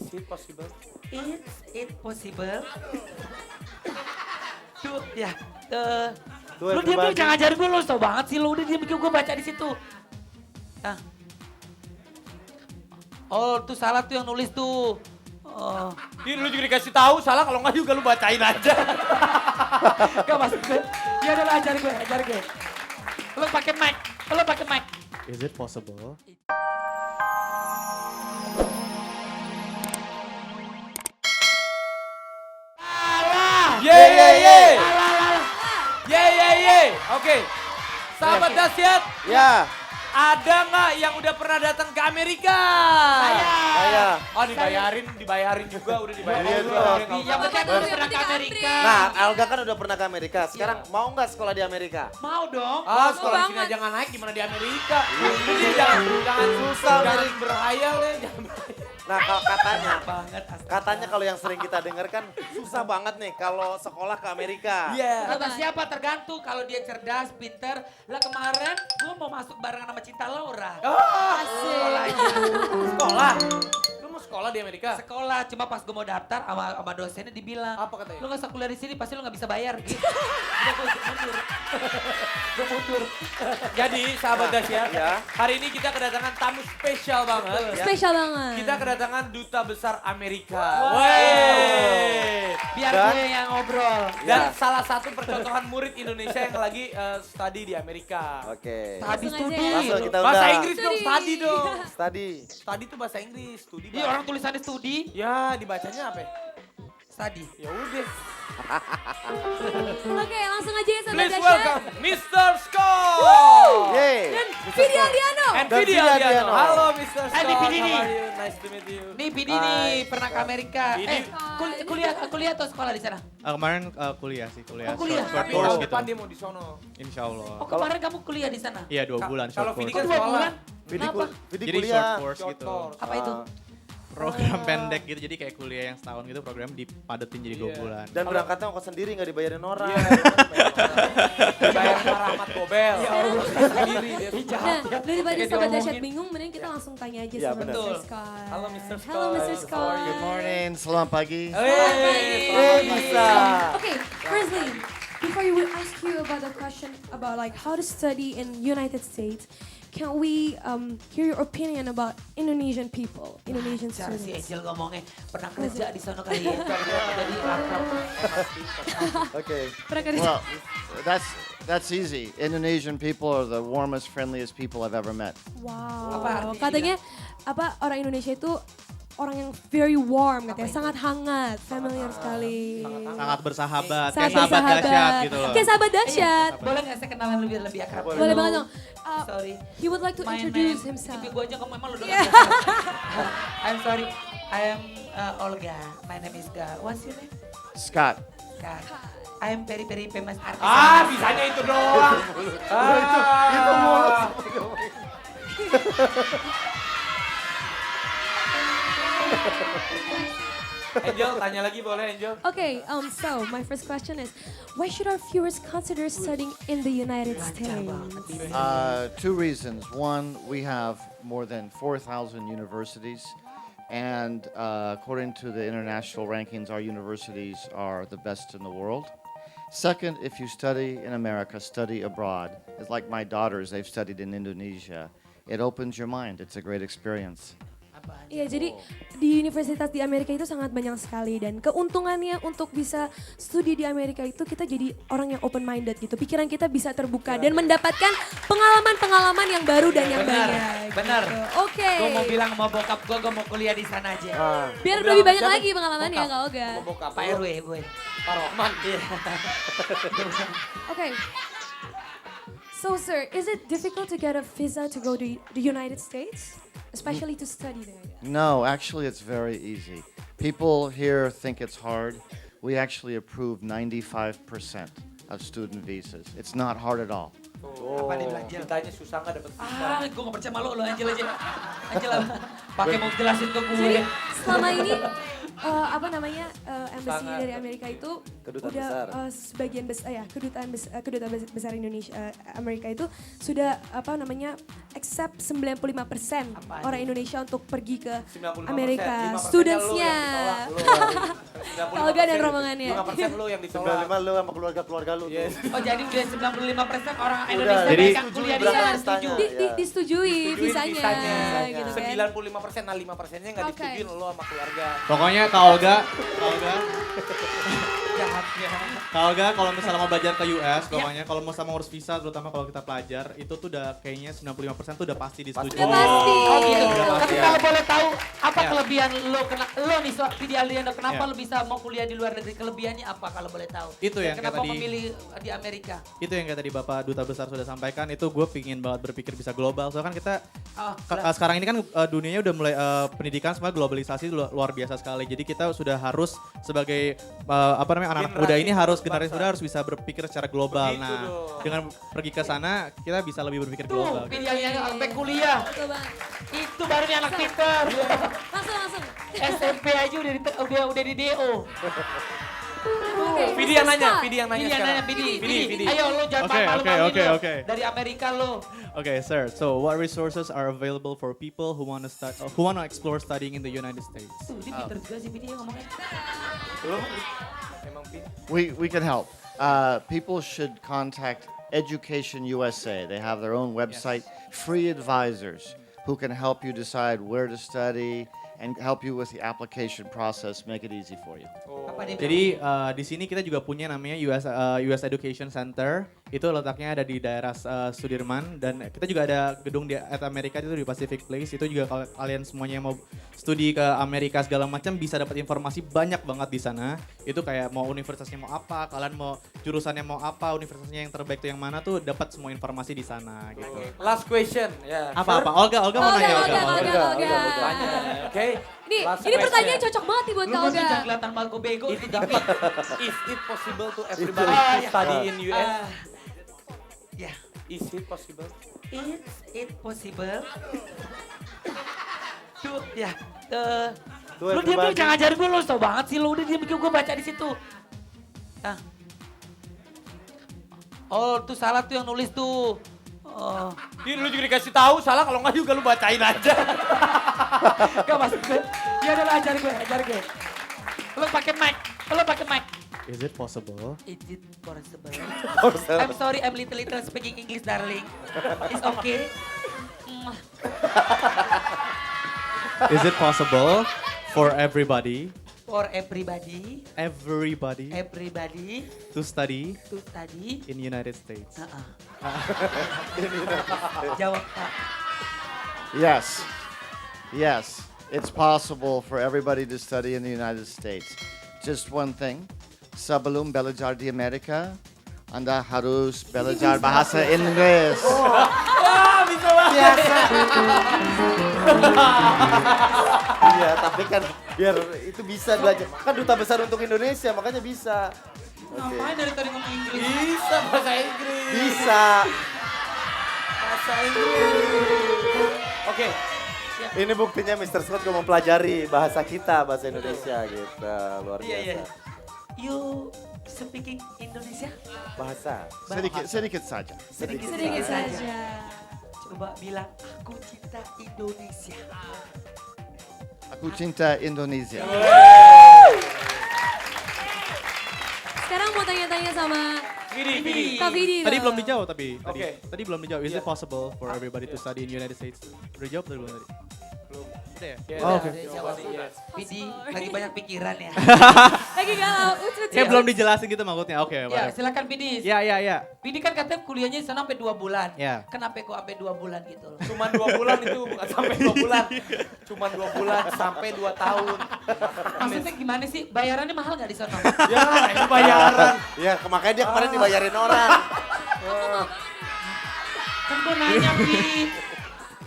Is it possible? It's possible. Tuh, ya. Tuh, Lu diam dulu, everybody. jangan ajarin gue, lu tau banget sih lu. Udah diam, gue baca di situ. Ah. Oh, tuh salah tuh yang nulis tuh. Oh. Ini lu juga dikasih tahu salah, kalau nggak juga lu bacain aja. Gak maksud gue. Ya udah lu ajarin gue. Lu pakai mic. Is it possible? Alah. Ye ye ye. Alah. Ye ye ye. Oke. Sahabat dahsyat, Ya, ada nggak yang udah pernah datang ke Amerika? saya. Oh dibayarin juga, udah dibayarin Iya, juga. dong. Nggak Yang apa-apa. penting harus pernah ke Amerika. Nah, Elga kan udah pernah ke Amerika. Sekarang mau nggak sekolah di Amerika? Mau dong. Ah, sekolah di sini banget. aja nggak naik, gimana di Amerika? Jadi jangan susah, jangan berhayal ya. Jangan berhayal. Nah, katanya, Banget. astaga. katanya kalau yang sering kita dengar kan susah banget nih kalau sekolah ke Amerika. Iya. Kata siapa tergantung kalau dia cerdas, pinter. Lah kemarin gue mau masuk barengan sama Cinta Laura. Oh, Sekolah. lu mau sekolah di Amerika? Sekolah, cuma pas gue mau daftar sama dosennya dibilang. Apa katanya? Lu gak usah kuliah di sini, pasti lu gak bisa bayar. Gitu. Udah gue mundur. Jadi sahabat dahsyat, Ya. hari ini kita kedatangan tamu spesial banget. Ya. Spesial banget. Kita kedatangan duta besar Amerika. Wow. Wey. Biar Dan- gue yang ngobrol. Dan Ya. salah satu percontohan murid Indonesia yang lagi study di Amerika. Oke. Habis Langsung studi. aja. Langsung kita Bahasa undang. Inggris dong, study dong. Tadi. Study itu bahasa Inggris, studi. Iya orang tulisannya studi. Ya, dibacanya apa? Ya? Study. Ya udah. Oke, langsung aja ya Sobat Please Dahsyat. welcome Mr. Scott. Yeay. Dan Vidi Aldiano. And Dan Vidi Vidi Aldiano. Aldiano. Halo Mr. Scott. Ini Vidi How nih. are you? Nice to meet you. Nih Bidi nih pernah ke Amerika. Bidi. Kuliah atau sekolah di sana? Kemarin kuliah sih, kuliah. Oh, kuliah. Short Tapi course tahun gitu. depan dia mau di sono. Insya Allah. Oh kemarin kamu kuliah di sana? Iya 2 bulan Kalau short Vidi course. kan 2 sekolah. bulan? Vidi, Kenapa? Vidi Jadi kuliah. short course Short gitu. course. Apa itu? Program pendek gitu, jadi kayak kuliah yang setahun gitu program dipadetin jadi 2 Iya. bulan. Dan berangkatnya ongkos sendiri nggak dibayarin orang. Iya. Dibayar sama Rahmat Gobel. Ya Allah. Sendiri dia. Nah, daripada Kayak Sobat diomongin. Dahsyat bingung, mending kita langsung tanya aja Iya, sama betul. Mr. Scott. Halo, Mr. Scott. Halo Mr. Scott. Good morning, selamat pagi. Bisa. Okay, firstly, before we will ask you about the question about like how to study in United States, can we hear your opinion about Indonesian people, Indonesian Cara si students? Angel ngomongnya pernah kerja di sana kali ya. Jadi akrab. Oke. Pernah kerja? Well, that's easy. Indonesian people are the warmest, friendliest people I've ever met. Wow. Apa artinya Katanya orang Indonesia itu orang yang very warm katanya, sangat hangat, familiar sekali. Sangat bersahabat, Sangat kayak sahabat bersahabat. dahsyat gitu loh. Kayak sahabat dahsyat. Boleh gak saya kenalan lebih akrab? Boleh banget dong. Sorry. He would like to My introduce name- himself. Tapi gue aja kamu emang lu Yeah. I'm sorry. I am Olga. My name is Ga. What's your name? Scott. Ga. I am very famous artist. Ah, bisanya itu doang. Itu mulut. Angel, tanya lagi boleh Angel? Okay, so my first question is, why should our viewers consider studying in the United States? Two reasons. One, we have more than 4,000 universities. And according to the international rankings, our universities are the best in the world. Second, if you study in America, study abroad. It's like my daughters, they've studied in Indonesia. It opens your mind. It's a great experience. Iya, jadi di universitas di Amerika itu sangat banyak sekali dan keuntungannya untuk bisa studi di Amerika itu kita jadi orang yang open minded gitu. Pikiran kita bisa terbuka dan mendapatkan pengalaman-pengalaman yang baru dan yang banyak. Benar. Gitu. Oke. Gue mau bilang sama bokap gue mau kuliah di sana aja. Biar Bilang lebih banyak siapa? lagi pengalamannya Bokap. Kak Oga. Mau bokap Pak lu. RW gue. Pak Rohman. Iya. Okay. So sir, is it difficult to get a visa to go to the United States? Especially to study there? No, actually, it's very easy. People here think it's hard. We actually approve 95% of student visas. It's not hard at all. Oh, Apa dia bilang, Angel? ditanya susah nggak dapet visa? Ah, gue gak percaya malu lo Angel aja. Angel pakai mau jelasin ke gue. Jadi selama ini embassy Sangat. dari Amerika itu Kedutaan udah besar. kedutaan besar Indonesia Amerika itu sudah accept 95% Apaan? orang Indonesia untuk pergi ke 95%, Amerika. 5% Studentsnya. Kalau Kalga dan rombongannya. 5% lu yang ditolak. 95 lu sama keluarga-keluarga lu. Yes. Oh jadi udah 95% orang Udah, Indonesia jadi- yang kuliah di Iya, sana setuju. disetujui visanya, gitu kan. 95%, nah 5%-nya nggak Oke. disetujuin lo sama keluarga. Pokoknya Kak Olga, kalau misalnya mau belajar ke US, pokoknya kalau mau sama ngurus visa, terutama kalau kita pelajar, itu tuh udah kayaknya 95% tuh udah pasti disetujui. Udah pasti. Oh gitu. Udah Tapi pasti. kalau boleh tahu apa Ya. kelebihan lo nih Vidi Aliando kenapa Ya. lo bisa mau kuliah di luar negeri? Kelebihannya apa kalau boleh tahu? Itu Dan yang kenapa kayak tadi- memilih di Amerika? Itu yang kayak tadi Bapak Duta Besar sudah sampaikan, itu gue pingin banget berpikir bisa global. Soalnya kan kita Oh, sekarang ini kan dunianya udah mulai pendidikan semua globalisasi luar biasa sekali. Jadi kita sudah harus sebagai anak-anak muda ini harus generasi muda harus bisa berpikir secara global. Begitu Nah, dong. dengan pergi ke sana kita bisa lebih berpikir tuh global. Vidi Aliando sampai kuliah. Betul banget. Itu baru nih anak pinter. Langsung. SMP aja udah di DO. Oke, Vidi yang Siska. nanya, Vidi yang nanya Vidi yang nanya, sekarang. Vidi. Ayo lo jangan Oke, malu-maluin oke, lo. oke. Dari Amerika lo. Okay, sir. So, what resources are available for people who want to explore studying in the United States? Tuh, dia pinter juga sih Vidi ya ngomongnya. Emang Vidi. We can help. People should contact Education USA. They have their own website, free advisors who can help you decide where to study and help you with the application process, make it easy for you. Apa dia bilang? Jadi di sini kita juga punya namanya US Education Center. Itu letaknya ada di daerah Sudirman dan kita juga ada gedung di Amerika itu di Pacific Place. Itu juga kalau kalian semuanya yang mau studi ke Amerika segala macam bisa dapat informasi banyak banget di sana. Itu kayak mau universitasnya mau apa, kalian mau jurusannya mau apa, universitasnya yang terbaik tuh yang mana tuh dapat semua informasi di sana gitu. Last question. Ya. Apa? Olga mau nanya Olga. Tanya. Oke. Ini Last pertanyaan question. cocok banget nih buat Lu Kak mesti Olga. jangan kelihatan malu bego itu tapi Is it possible to everybody Ah, to ya. study in US? ya, Is it possible? it possible. Tuh ya, Tuh, lu diam dulu everybody. jangan ajarin gue lu tau banget sih lu udah diam gue baca di situ. Ah. Oh, tuh salah tuh yang nulis tuh. Oh, Ini lu juga dikasih tahu, salah kalau nggak juga lu bacain aja. gak maksud gue. Ya udah lu ajarin gue. Lu pakai mic. Is it possible? Is it possible? I'm sorry, I'm little speaking English, darling. It's okay. Is it possible for everybody For everybody to study to study. in United States? Jawab Pak. Yes, it's possible for everybody to study in the United States. Just one thing, sebelum belajar di Amerika, Anda harus belajar bahasa Inggris. Iya, tapi kan biar itu bisa belajar. Kan duta besar untuk Indonesia, makanya bisa. Ngapain dari tadi ngomong Inggris? Bisa bahasa Inggris. Bisa. Bahasa Inggris. Oke. Ini buktinya Mr. Scott gue mempelajari bahasa kita, bahasa Indonesia gitu. Luar biasa. Iya. You speaking Indonesia? Bahasa. Sedikit saja. Sedikit saja. Coba bilang aku cinta Indonesia. Aku cinta Indonesia. Sekarang mau tanya-tanya sama Vidi. Kak Vidi. Tadi loh. belum dijawab tapi. Oke. Tadi belum dijawab. Is Iya. it possible for everybody to study in United States? Udah jawab tadi belum tadi? Belum. Udah ya? Ya, Oh, udah, oke. jawab yes. Vidi lagi banyak pikiran ya. Lagi galau. Kayak belum dijelasin gitu maksudnya. Oke, Ya baik. silakan Vidi. Ya. Vidi kan katanya kuliahnya di sana sampai 2 bulan. Ya. Kenapa kok sampai 2 bulan gitu loh? Cuman 2 bulan itu bukan sampai 2 bulan. Cuman 2 bulan sampai 2 tahun. Maksudnya gimana sih? Bayarannya mahal nggak di sana? Ya, ini bayaran. Iya, makanya dia kemarin dibayarin orang. Kan gue nanya Vidi.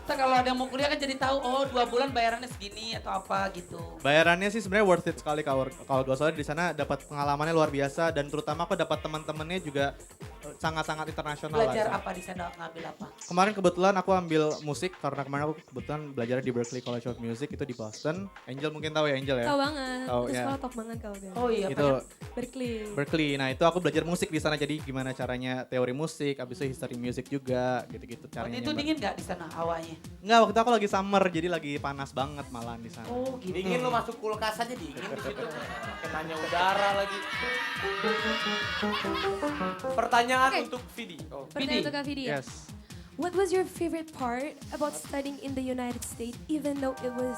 Kita kalau ada yang mau kuliah kan jadi tahu oh 2 bulan bayarannya segini atau apa gitu. Bayarannya sih sebenarnya worth it sekali kalau gue soalnya di sana dapat pengalamannya luar biasa dan terutama aku dapat teman-temannya juga sangat-sangat internasional lah. Belajar apa di sana, ngambil apa? Kemarin kebetulan aku ambil musik karena kemarin aku kebetulan belajar di Berklee College of Music itu di Boston. Angel mungkin tahu ya Angel ya. Tahu banget. Tahu, Itu ya. sekolah top banget kalau dia. Oh iya, Itu Berkeley. Berkeley. Nah, itu aku belajar musik di sana jadi gimana caranya teori musik, habis itu history musik juga gitu-gitu Waktu caranya. itu nyoba. dingin nggak di sana hawanya? Enggak, waktu itu aku lagi summer jadi lagi panas banget malah di sana. Oh gitu. Dingin lu masuk kulkas aja dingin di situ. Kenanya udara lagi. Pertanyaan Oke. untuk Vidi. Oh. Pertanyaan untuk Kak Vidi ya. Yes. What was your favorite part about studying in the United States even though it was